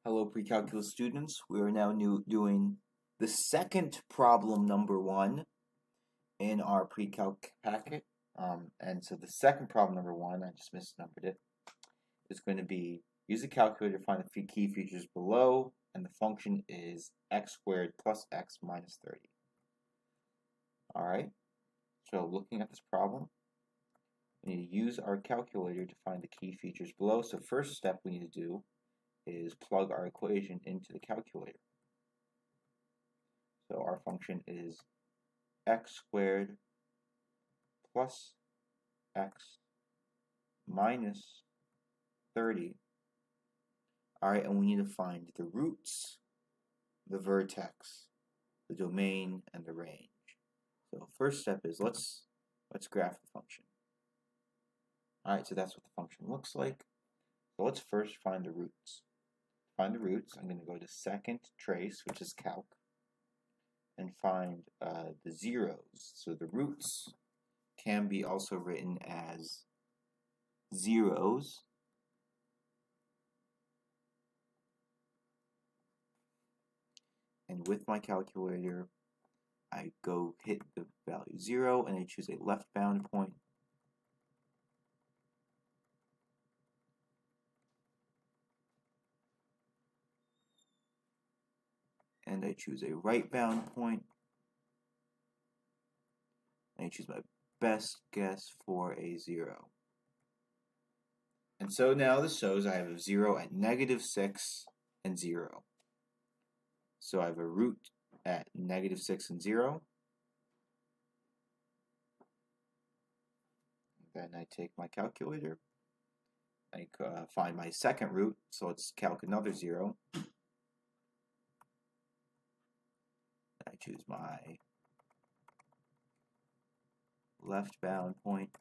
Hello, pre-calculus students. We are now doing the second problem number 1 in our pre-calc packet. And so the second problem number 1, I just misnumbered it, is going to be use a calculator to find the key features below, and the function is x squared plus x minus 30. Alright, so looking at this problem, we need to use our calculator to find the key features below. So first step we need to do is plug our equation into the calculator. So our function is x squared plus x minus 30. Alright, and we need to find the roots, the vertex, the domain, and the range. So first step is let's graph the function. Alright, so that's what the function looks like. So let's first find the roots. To find the roots, I'm going to go to second trace, which is calc, and find the zeros. So the roots can be also written as zeros. And with my calculator, I go hit the value 0 and I choose a left bound point. And I choose a right bound point. And I choose my best guess for a 0. And so now this shows I have a 0 at -6 and 0. So I have a root at -6 and 0. Then I take my calculator. I find my second root, so let's calc another 0. I choose my left bound point.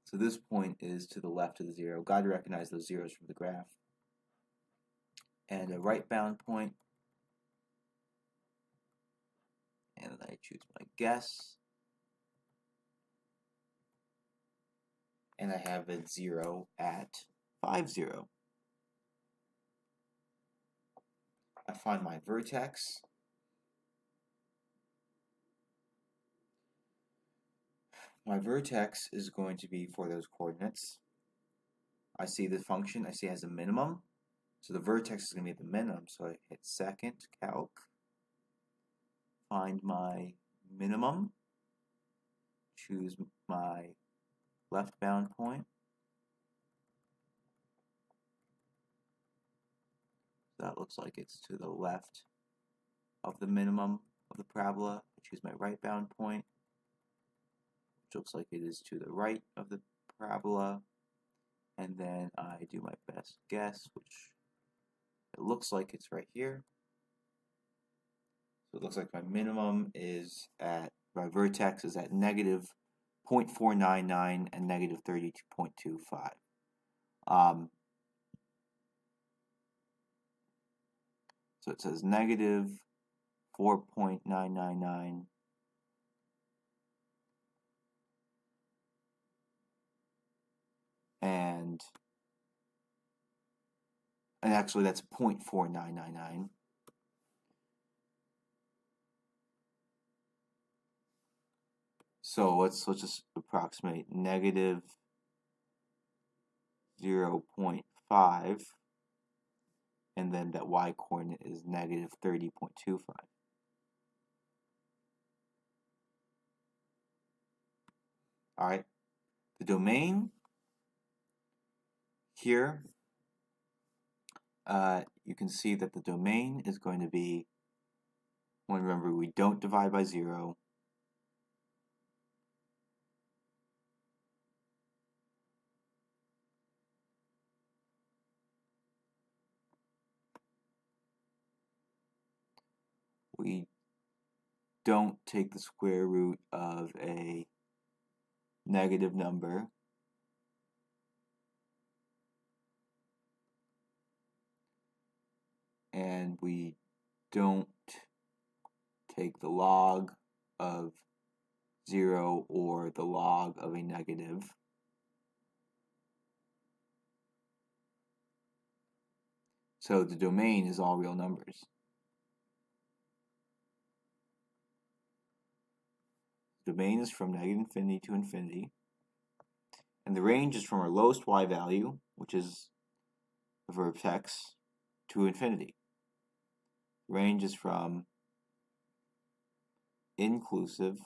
So this point is to the left of the 0. Got to recognize those zeros from the graph. And a right bound point. And then I choose my guess. And I have a 0 at 5, 0. I find my vertex. My vertex is going to be for those coordinates. I see the function, I see it has a minimum. So the vertex is going to be the minimum. So I hit second calc, find my minimum, choose my left bound point. That looks like it's to the left of the minimum of the parabola. I choose my right bound point, which looks like it is to the right of the parabola. And then I do my best guess, which it looks like it's right here. So it looks like my minimum is at, my vertex is at -0.499 and -32.25. So it says -4.999 and actually that's 0.4999. So let's just approximate -0.5, and then that y coordinate is -30.25. Alright, the domain here, you can see that the domain is going to be, remember we don't divide by 0. We don't take the square root of a negative number. And we don't take the log of 0 or the log of a negative. So the domain is all real numbers. The domain is from -infinity to infinity. And the range is from our lowest y value, which is the verb text, to infinity. The range is from inclusive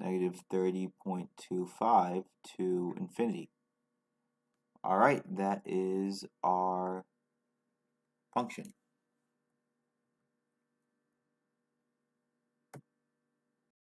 -30.25 to infinity. All right, that is our function.